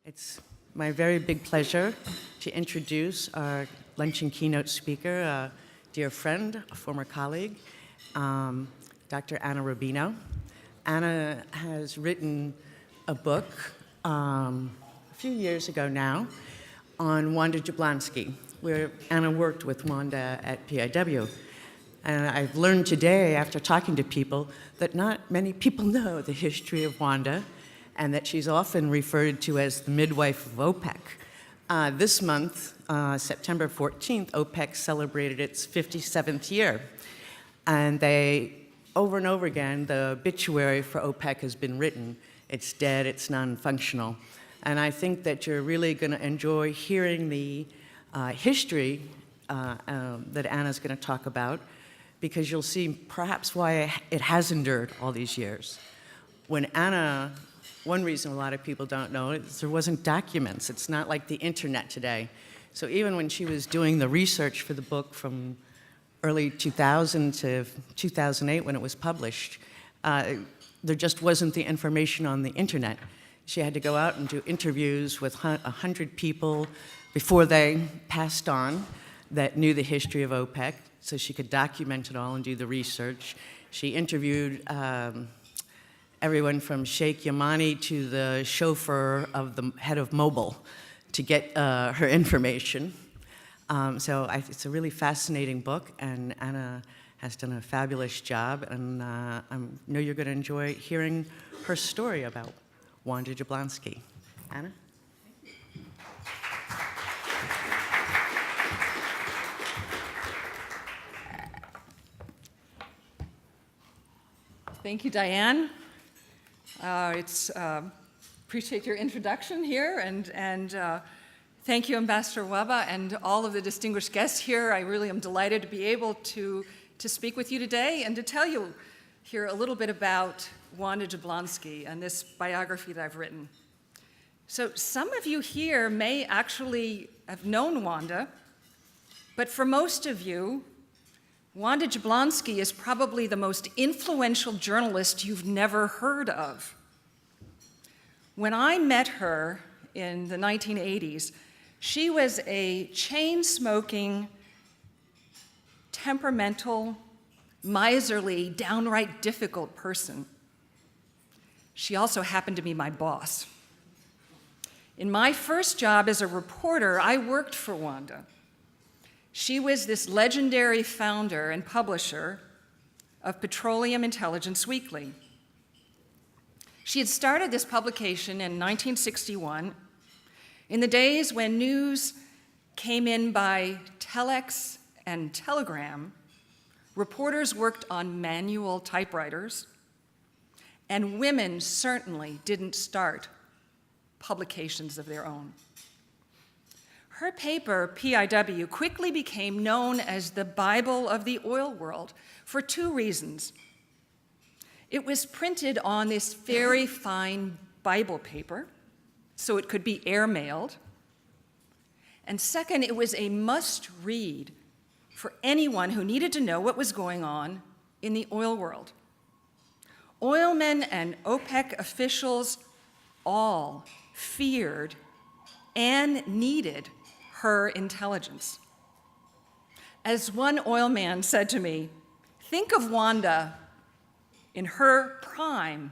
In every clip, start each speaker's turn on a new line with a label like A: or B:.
A: It's my very big pleasure to introduce our luncheon keynote speaker, a dear friend, a former colleague, Dr. Anna Rubino. Anna has written a book a few years ago now on Wanda Jablonski, where Anna worked with Wanda at PIW. And I've learned today, after talking to people, that not many people know the history of Wanda, and that she's often referred to as the Midwife of Opec. This month, September 14th, OPEC celebrated its 57th year. And they, over and over again, the obituary for OPEC has been written. It's dead, it's non-functional. And I think that you're really going to enjoy hearing the history that Anna's going to talk about, because you'll see perhaps why it has endured all these years. When Anna, one reason a lot of people don't know is there wasn't documents. It's not like the internet today. So even when she was doing the research for the book from early 2000 to 2008 when it was published, there just wasn't the information on the internet. She had to go out and do interviews with 100 people before they passed on that knew the history of OPEC, so she could document it all and do the research. She interviewed everyone from Sheikh Yamani to the chauffeur of the head of Mobil to get her information. It's a really fascinating book, and Anna has done a fabulous job, and I know you're going to enjoy hearing her story about Wanda Jablonski. Anna?
B: Thank you, Diane. Appreciate your introduction here, and thank you, Ambassador Weba, and all of the distinguished guests here. I really am delighted to be able to speak with you today and to tell you here a little bit about Wanda Jablonski and this biography that I've written. So some of you here may actually have known Wanda, but for most of you, Wanda Jablonski is probably the most influential journalist you've never heard of. When I met her in the 1980s, she was a chain-smoking, temperamental, miserly, downright difficult person. She also happened to be my boss. In my first job as a reporter, I worked for Wanda. She was this legendary founder and publisher of Petroleum Intelligence Weekly. She had started this publication in 1961, in the days when news came in by telex and telegram. Reporters worked on manual typewriters, and women certainly didn't start publications of their own. Her paper, PIW, quickly became known as the Bible of the oil world for two reasons. It was printed on this very fine Bible paper, so it could be airmailed. And second, it was a must-read for anyone who needed to know what was going on in the oil world. Oilmen and OPEC officials all feared and needed her intelligence. As one oil man said to me, think of Wanda in her prime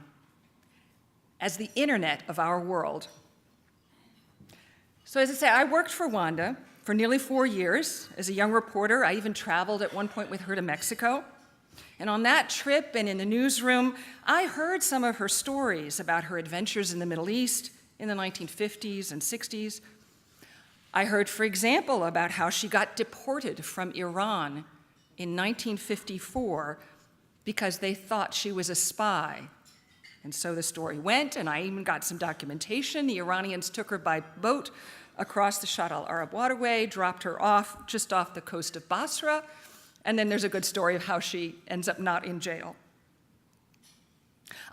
B: as the internet of our world. So as I say, I worked for Wanda for nearly 4 years as a young reporter. I even traveled at one point with her to Mexico. And on that trip and in the newsroom, I heard some of her stories about her adventures in the Middle East in the 1950s and 60s. I heard, for example, about how she got deported from Iran in 1954 because they thought she was a spy. And so the story went, and I even got some documentation. The Iranians took her by boat across the Shatt al-Arab waterway, dropped her off just off the coast of Basra, and then there's a good story of how she ends up not in jail.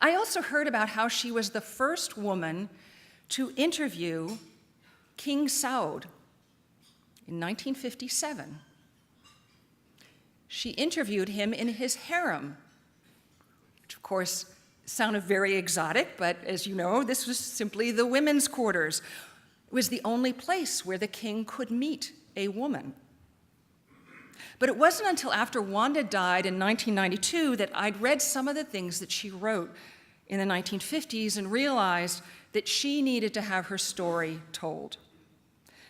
B: I also heard about how she was the first woman to interview King Saud in 1957. She interviewed him in his harem, which of course sounded very exotic, but as you know, this was simply the women's quarters. It was the only place where the king could meet a woman. But it wasn't until after Wanda died in 1992 that I'd read some of the things that she wrote in the 1950s and realized that she needed to have her story told.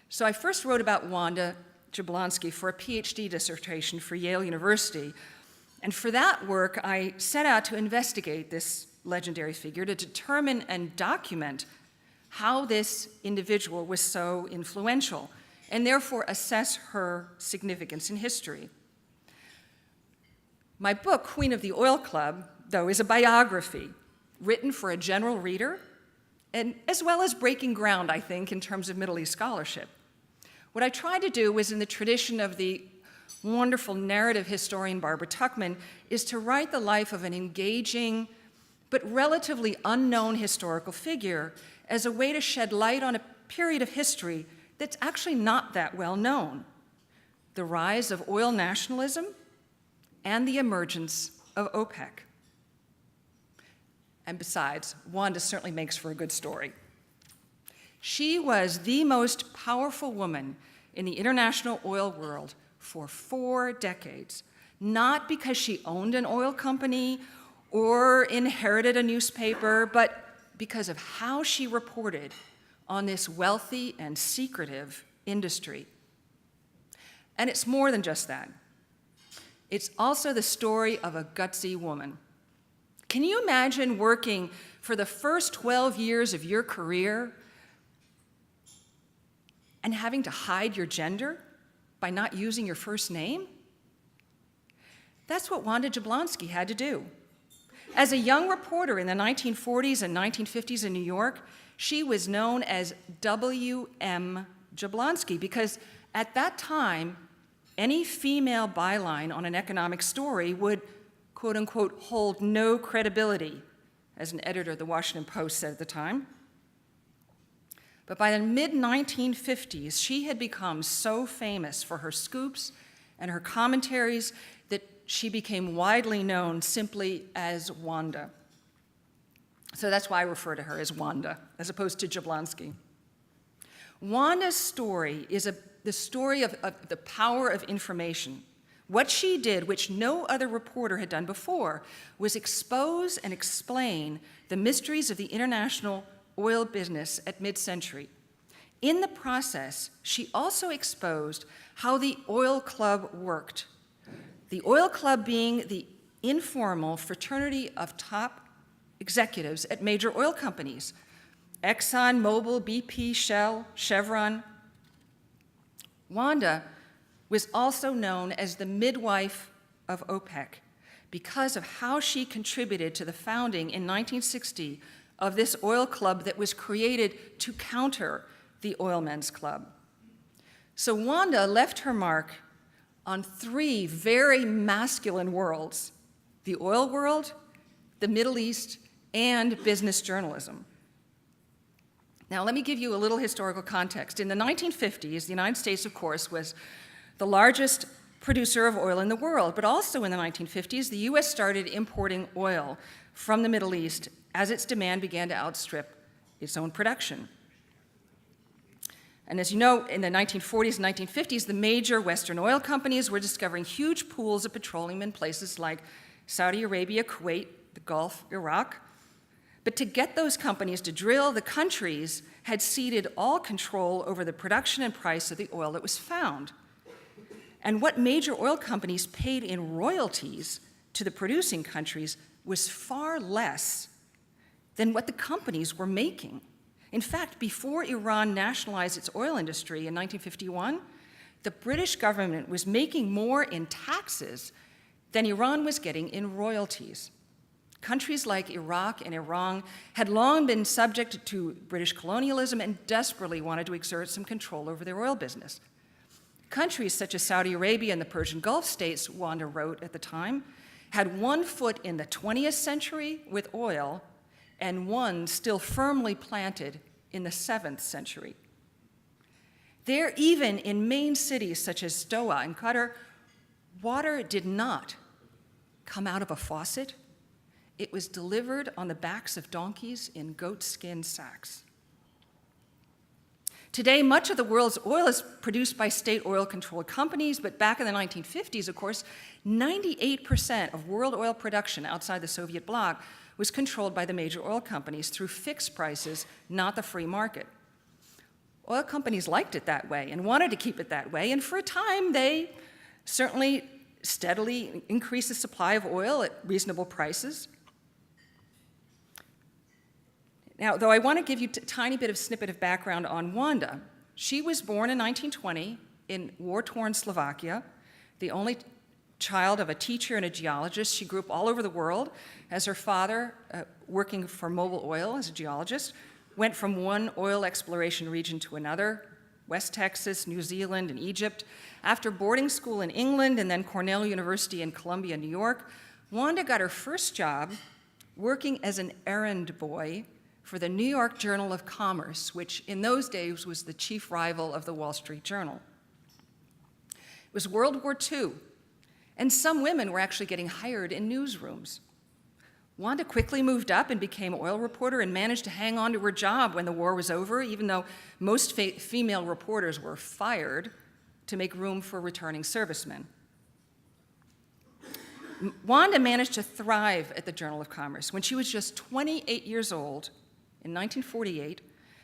B: So I first wrote about Wanda Jablonski for a PhD dissertation for Yale University. And for that work, I set out to investigate this legendary figure to determine and document how this individual was so influential, and therefore assess her significance in history. My book, Queen of the Oil Club, though, is a biography written for a general reader, and as well as breaking ground, I think, in terms of Middle East scholarship. What I tried to do was, in the tradition of the wonderful narrative historian Barbara Tuchman, is to write the life of an engaging but relatively unknown historical figure as a way to shed light on a period of history that's actually not that well known: the rise of oil nationalism and the emergence of OPEC. And besides, Wanda certainly makes for a good story. She was the most powerful woman in the international oil world for 4 decades, not because she owned an oil company or inherited a newspaper, but because of how she reported on this wealthy and secretive industry. And it's more than just that. It's also the story of a gutsy woman. Can you imagine working for the first 12 years of your career and having to hide your gender by not using your first name? That's what Wanda Jablonski had to do. As a young reporter in the 1940s and 1950s in New York, she was known as W.M. Jablonski because at that time, any female byline on an economic story would, quote unquote, hold no credibility, as an editor of the Washington Post said at the time. But by the mid-1950s, she had become so famous for her scoops and her commentaries that she became widely known simply as Wanda. So that's why I refer to her as Wanda, as opposed to Jablonski. Wanda's story is the story of the power of information. What she did, which no other reporter had done before, was expose and explain the mysteries of the international oil business at mid-century. In the process, she also exposed how the oil club worked. The oil club being the informal fraternity of top executives at major oil companies: Exxon, Mobil, BP, Shell, Chevron. Wanda was also known as the Midwife of Opec because of how she contributed to the founding in 1960 of this oil club that was created to counter the Oil Men's Club. So Wanda left her mark on 3 very masculine worlds: the oil world, the Middle East, and business journalism. Now, let me give you a little historical context. In the 1950s, the United States, of course, was the largest producer of oil in the world, but also in the 1950s, the US started importing oil from the Middle East as its demand began to outstrip its own production. And as you know, in the 1940s and 1950s, the major Western oil companies were discovering huge pools of petroleum in places like Saudi Arabia, Kuwait, the Gulf, Iraq. But to get those companies to drill, the countries had ceded all control over the production and price of the oil that was found. And what major oil companies paid in royalties to the producing countries was far less than what the companies were making. In fact, before Iran nationalized its oil industry in 1951, the British government was making more in taxes than Iran was getting in royalties. Countries like Iraq and Iran had long been subject to British colonialism and desperately wanted to exert some control over their oil business. Countries such as Saudi Arabia and the Persian Gulf states, Wanda wrote at the time, had one foot in the 20th century with oil and one still firmly planted in the 7th century. There, even in main cities such as Doha and Qatar, water did not come out of a faucet. it was delivered on the backs of donkeys in goatskin sacks. Today, much of the world's oil is produced by state oil-controlled companies, but back in the 1950s, of course, 98% of world oil production outside the Soviet bloc was controlled by the major oil companies through fixed prices, not the free market. Oil companies liked it that way and wanted to keep it that way, and for a time, they certainly steadily increased the supply of oil at reasonable prices. Now, though I want to give you a tiny bit of snippet of background on Wanda. She was born in 1920 in war-torn Slovakia, the only child of a teacher and a geologist. She grew up all over the world as her father, working for Mobil Oil as a geologist, went from one oil exploration region to another, West Texas, New Zealand, and Egypt. After boarding school in England and then Cornell University in Columbia, New York, Wanda got her first job working as an errand boy for the New York Journal of Commerce, which in those days was the chief rival of the Wall Street Journal. It was World War II, and some women were actually getting hired in newsrooms. Wanda quickly moved up and became an oil reporter and managed to hang on to her job when the war was over, even though most female reporters were fired to make room for returning servicemen. Wanda managed to thrive at the Journal of Commerce. When she was just 28 years old, in 1948,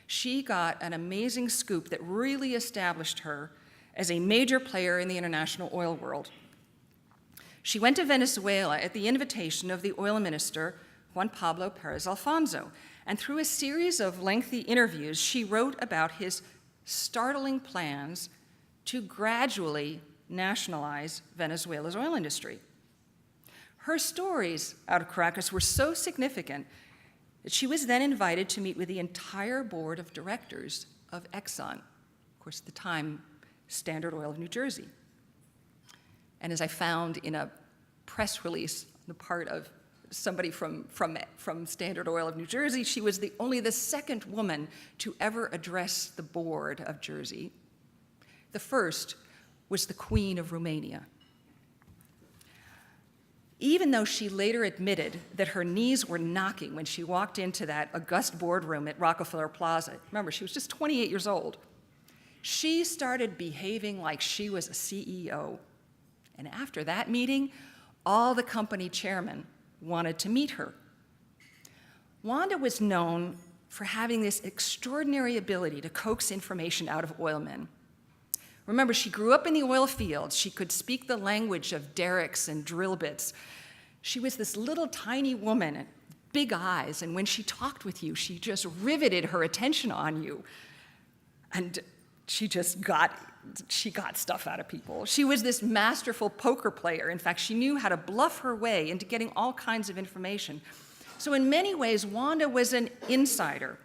B: she got an amazing scoop that really established her as a major player in the international oil world. She went to Venezuela at the invitation of the oil minister, Juan Pablo Pérez Alfonso, and through a series of lengthy interviews, she wrote about his startling plans to gradually nationalize Venezuela's oil industry. Her stories out of Caracas were so significant that she was then invited to meet with the entire board of directors of Exxon, of course, at the time, Standard Oil of New Jersey. And as I found in a press release, the part of somebody from Standard Oil of New Jersey, she was only the second woman to ever address the board of Jersey. The first was the Queen of Romania. Even though she later admitted that her knees were knocking when she walked into that august boardroom at Rockefeller Plaza, remember, she was just 28 years old, she started behaving like she was a CEO. And after that meeting, all the company chairmen wanted to meet her. Wanda was known for having this extraordinary ability to coax information out of oilmen. Remember, she grew up in the oil fields. She could speak the language of derricks and drill bits. She was this little tiny woman, big eyes, and when she talked with you, she just riveted her attention on you. And she got stuff out of people. She was this masterful poker player. In fact, she knew how to bluff her way into getting all kinds of information. So in many ways, Wanda was an insider.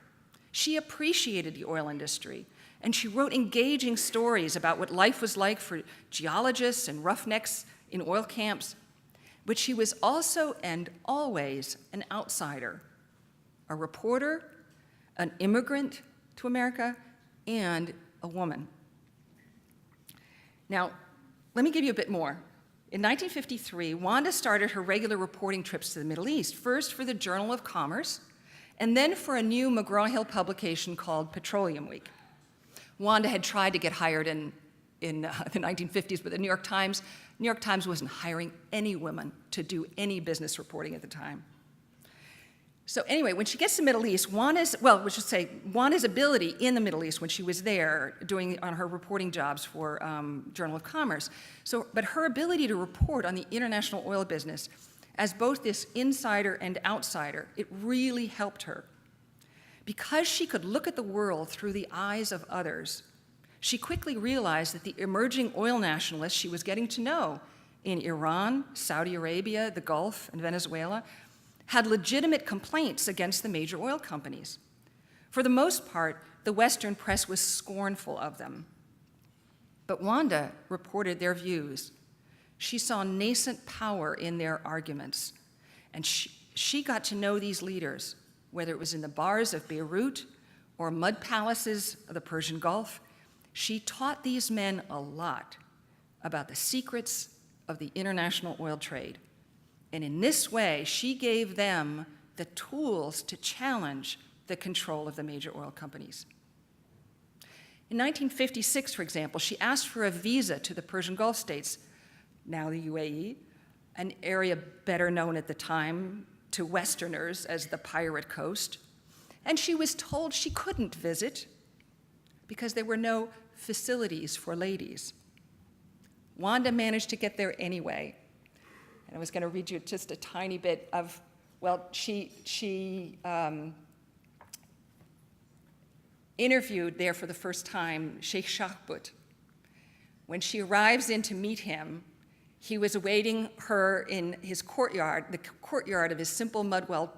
B: She appreciated the oil industry, and she wrote engaging stories about what life was like for geologists and roughnecks in oil camps. But she was also and always an outsider, a reporter, an immigrant to America, and a woman. Now, let me give you a bit more. In 1953, Wanda started her regular reporting trips to the Middle East, first for the Journal of Commerce, and then for a new McGraw-Hill publication called Petroleum Week. Wanda had tried to get hired in the 1950s, but the New York Times wasn't hiring any women to do any business reporting at the time. So anyway, when she gets to the Middle East, Wanda's ability in the Middle East when she was there on her reporting jobs for Journal of Commerce. But her ability to report on the international oil business as both this insider and outsider, it really helped her. Because she could look at the world through the eyes of others, she quickly realized that the emerging oil nationalists she was getting to know in Iran, Saudi Arabia, the Gulf, and Venezuela had legitimate complaints against the major oil companies. For the most part, the Western press was scornful of them. But Wanda reported their views. She saw nascent power in their arguments, and she got to know these leaders, whether it was in the bars of Beirut or mud palaces of the Persian Gulf. She taught these men a lot about the secrets of the international oil trade. And in this way, she gave them the tools to challenge the control of the major oil companies. In 1956, for example, she asked for a visa to the Persian Gulf states, now the UAE, an area better known at the time to Westerners as the Pirate Coast, and she was told she couldn't visit because there were no facilities for ladies. Wanda managed to get there anyway. And I was going to read you just a tiny bit of, well, she interviewed there for the first time Sheikh Shahbut. When she arrives in to meet him, he was awaiting her in his courtyard, the courtyard of his simple mud-walled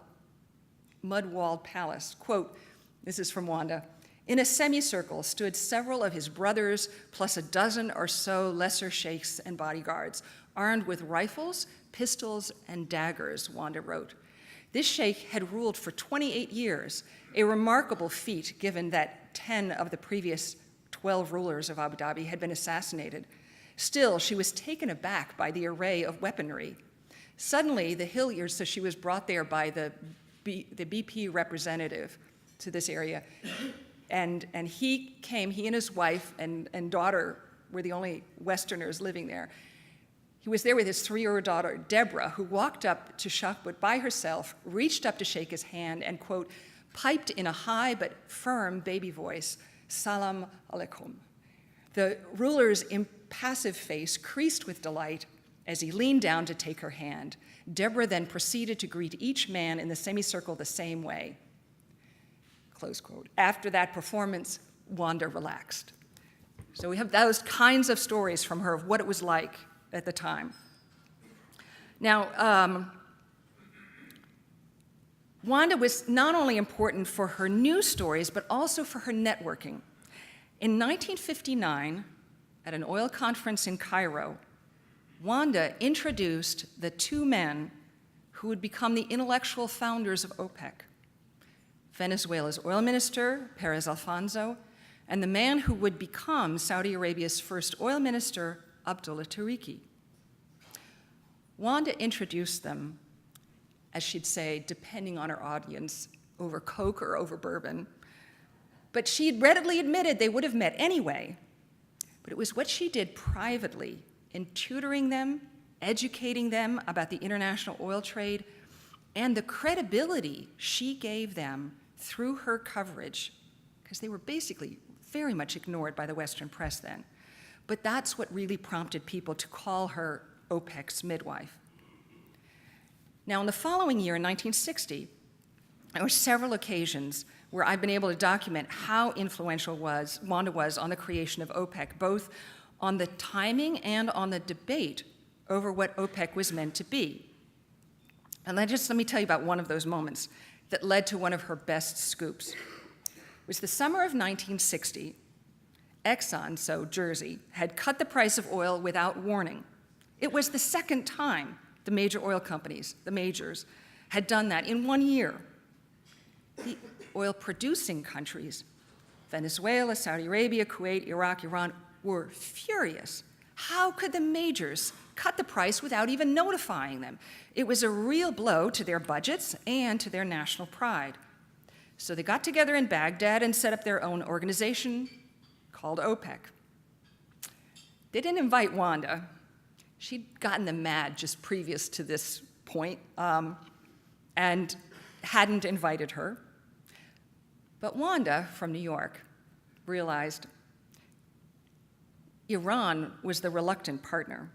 B: palace. Quote, this is from Wanda, "In a semicircle stood several of his brothers, plus a dozen or so lesser sheikhs and bodyguards, armed with rifles, pistols, and daggers," Wanda wrote. This sheikh had ruled for 28 years, a remarkable feat given that 10 of the previous 12 rulers of Abu Dhabi had been assassinated. Still, she was taken aback by the array of weaponry. Suddenly, the Hilliards, so she was brought there by the BP representative to this area, and he came, he and his wife and daughter were the only Westerners living there. He was there with his 3-year-old daughter, Deborah, who walked up to Shahbut by herself, reached up to shake his hand, and, quote, piped in a high but firm baby voice, "Salam alaikum." The ruler's impassive face creased with delight as he leaned down to take her hand. Deborah then proceeded to greet each man in the semicircle the same way. Close quote. After that performance, Wanda relaxed. So we have those kinds of stories from her of what it was like at the time. Now, Wanda was not only important for her news stories, but also for her networking. In 1959, at an oil conference in Cairo, Wanda introduced the 2 men who would become the intellectual founders of OPEC: Venezuela's oil minister, Perez Alfonso, and the man who would become Saudi Arabia's first oil minister, Abdullah Tariki. Wanda introduced them, as she'd say, depending on her audience, over Coke or over bourbon. But she'd readily admitted they would have met anyway. But it was what she did privately in tutoring them, educating them about the international oil trade, and the credibility she gave them through her coverage, because they were basically very much ignored by the Western press then. But that's what really prompted people to call her OPEC's midwife. Now, in the following year, in 1960, there were several occasions where I've been able to document how influential Wanda was on the creation of OPEC, both on the timing and on the debate over what OPEC was meant to be. And let me tell you about one of those moments that led to one of her best scoops. It was the summer of 1960. Exxon, so Jersey, had cut the price of oil without warning. It was the second time the major oil companies, the majors, had done that in 1 year. The oil-producing countries, Venezuela, Saudi Arabia, Kuwait, Iraq, Iran, were furious. How could the majors cut the price without even notifying them? It was a real blow to their budgets and to their national pride. So they got together in Baghdad and set up their own organization called OPEC. They didn't invite Wanda. She'd gotten them mad just previous to this point and hadn't invited her. But Wanda, from New York, realized Iran was the reluctant partner.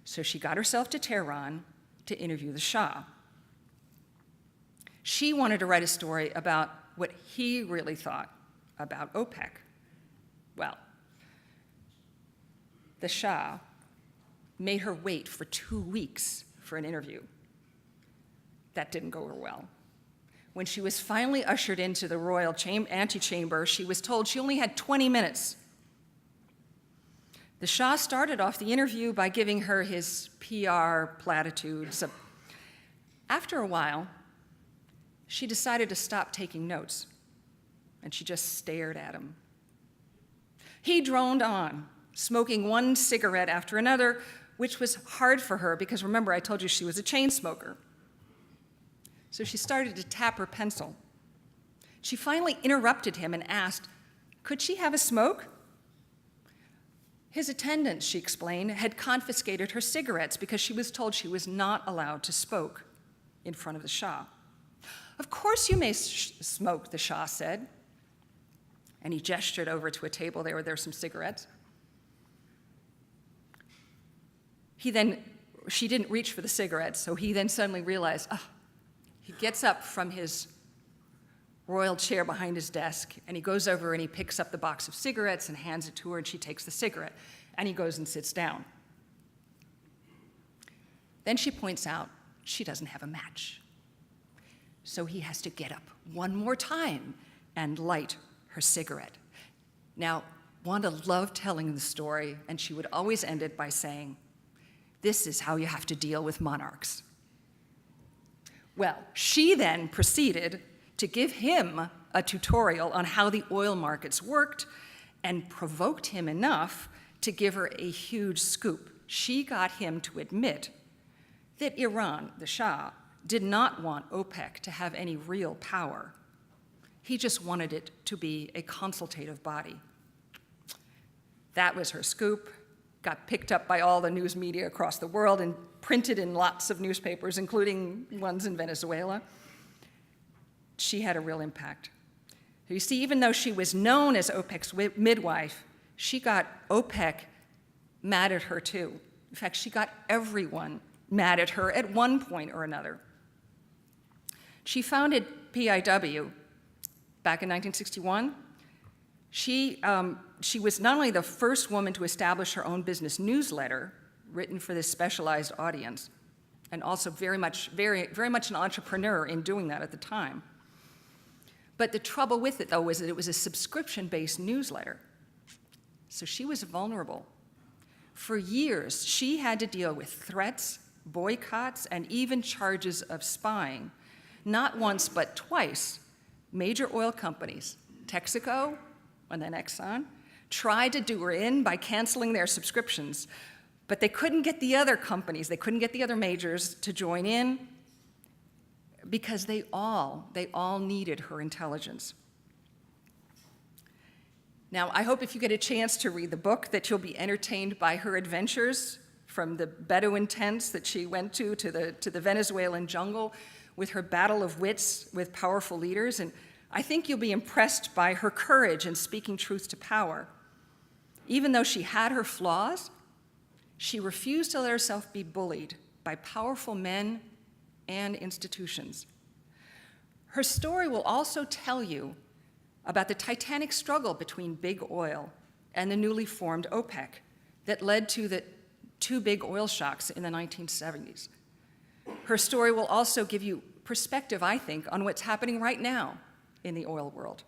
B: So she got herself to Tehran to interview the Shah. She wanted to write a story about what he really thought about OPEC. Well, the Shah made her wait for 2 weeks for an interview. That didn't go over well. When she was finally ushered into the royal antechamber, she was told she only had 20 minutes. The Shah started off the interview by giving her his PR platitudes. After a while, she decided to stop taking notes, and she just stared at him. He droned on, smoking one cigarette after another, which was hard for her because, remember, I told you she was a chain smoker. So she started to tap her pencil. She finally interrupted him and asked, could she have a smoke? His attendants, she explained, had confiscated her cigarettes because she was told she was not allowed to smoke in front of the Shah. Of course you may smoke, the Shah said. And he gestured over to a table there where there were some cigarettes. She didn't reach for the cigarettes, so he then suddenly realized, he gets up from his royal chair behind his desk, and he goes over and he picks up the box of cigarettes and hands it to her, and she takes the cigarette, and he goes and sits down. Then she points out she doesn't have a match. So he has to get up one more time and light her cigarette. Now, Wanda loved telling the story, and she would always end it by saying, this is how you have to deal with monarchs. Well, she then proceeded to give him a tutorial on how the oil markets worked and provoked him enough to give her a huge scoop. She got him to admit that Iran, the Shah, did not want OPEC to have any real power. He just wanted it to be a consultative body. That was her scoop, got picked up by all the news media across the world and printed in lots of newspapers, including ones in Venezuela. She had a real impact. You see, even though she was known as OPEC's midwife, she got OPEC mad at her too. In fact, she got everyone mad at her at one point or another. She founded PIW back in 1961. She was not only the first woman to establish her own business newsletter written for this specialized audience, and also very much an entrepreneur in doing that at the time. But the trouble with it, though, was that it was a subscription-based newsletter. So she was vulnerable. For years, she had to deal with threats, boycotts, and even charges of spying. Not once, but twice, major oil companies, Texaco and then Exxon, tried to do her in by canceling their subscriptions, but they couldn't get the other companies, they couldn't get the other majors to join in because they all needed her intelligence. Now, I hope if you get a chance to read the book that you'll be entertained by her adventures from the Bedouin tents that she went to the Venezuelan jungle with her battle of wits with powerful leaders, and I think you'll be impressed by her courage in speaking truth to power. Even though she had her flaws, she refused to let herself be bullied by powerful men and institutions. Her story will also tell you about the titanic struggle between big oil and the newly formed OPEC that led to the two big oil shocks in the 1970s. Her story will also give you perspective, I think, on what's happening right now in the oil world.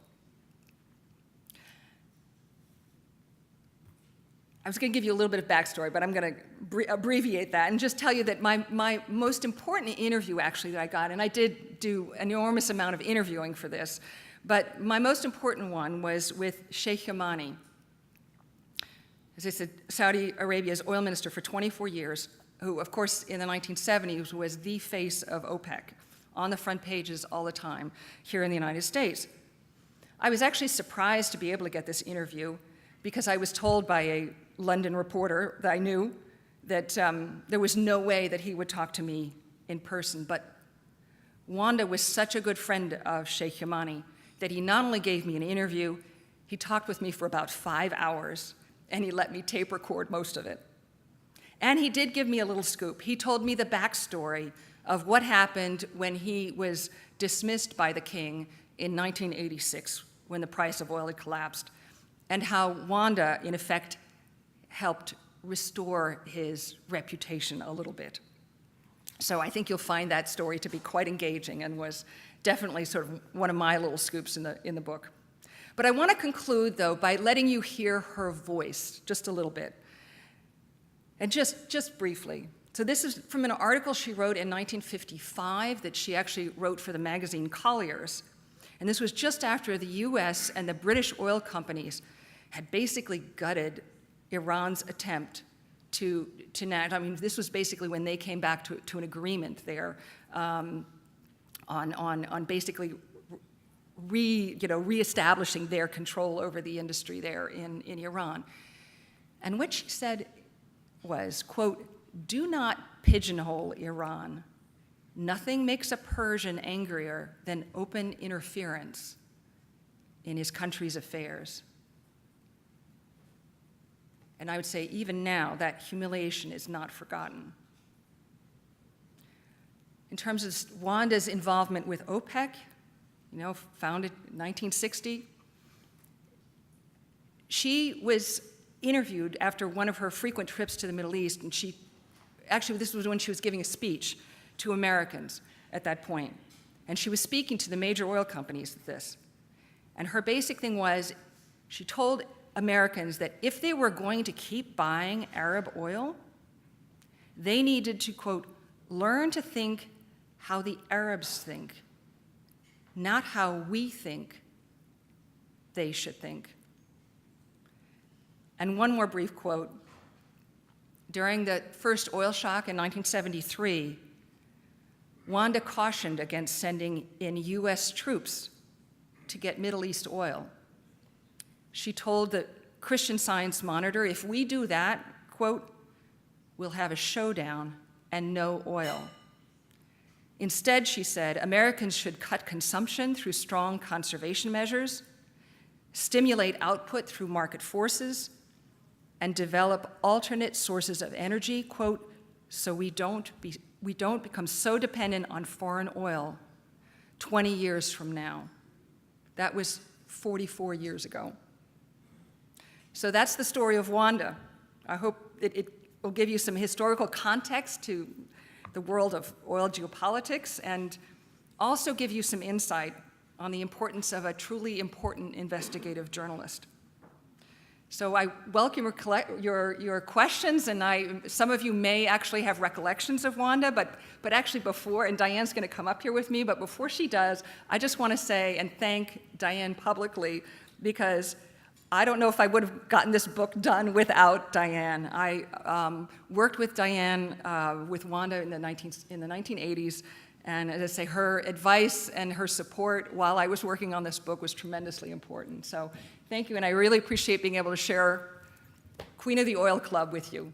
B: I was going to give you a little bit of backstory, but I'm going to abbreviate that and just tell you that my most important interview, actually, that I got, and I did do an enormous amount of interviewing for this, but my most important one was with Sheikh Yamani. As I said, Saudi Arabia's oil minister for 24 years, who, of course, in the 1970s was the face of OPEC, on the front pages all the time here in the United States. I was actually surprised to be able to get this interview because I was told by a London reporter that I knew that there was no way that he would talk to me in person. But Wanda was such a good friend of Sheikh Yamani that he not only gave me an interview, he talked with me for about 5 hours, and he let me tape record most of it. And he did give me a little scoop. He told me the backstory of what happened when he was dismissed by the king in 1986, when the price of oil had collapsed, and how Wanda, in effect, helped restore his reputation a little bit. So I think you'll find that story to be quite engaging and was definitely sort of one of my little scoops in the book. But I want to conclude, though, by letting you hear her voice just a little bit. And just briefly. So this is from an article she wrote in 1955 that she actually wrote for the magazine Collier's. And this was just after the US and the British oil companies had basically gutted Iran's attempt to I mean, this was basically when they came back to an agreement there on basically reestablishing their control over the industry there in Iran. And what she said was, quote, "Do not pigeonhole Iran. Nothing makes a Persian angrier than open interference in his country's affairs." And I would say even now, that humiliation is not forgotten. In terms of Wanda's involvement with OPEC, founded in 1960, she was interviewed after one of her frequent trips to the Middle East, and this was when she was giving a speech to Americans at that point. And she was speaking to the major oil companies at this. And her basic thing was, she told Americans that if they were going to keep buying Arab oil, they needed to, quote, learn to think how the Arabs think, not how we think they should think. And one more brief quote. During the first oil shock in 1973, Wanda cautioned against sending in US troops to get Middle East oil. She told the Christian Science Monitor, if we do that, quote, we'll have a showdown and no oil. Instead, she said, Americans should cut consumption through strong conservation measures, stimulate output through market forces, and develop alternate sources of energy, quote, so we don't become so dependent on foreign oil 20 years from now. That was 44 years ago. So that's the story of Wanda. I hope it will give you some historical context to the world of oil geopolitics and also give you some insight on the importance of a truly important investigative journalist. So I welcome your questions, and some of you may actually have recollections of Wanda, but actually before, and Diane's going to come up here with me, but before she does, I just want to say and thank Diane publicly, because I don't know if I would have gotten this book done without Diane. I worked with Diane, with Wanda in the 1980s, and as I say, her advice and her support while I was working on this book was tremendously important. So thank you, and I really appreciate being able to share Queen of the Oil Club with you.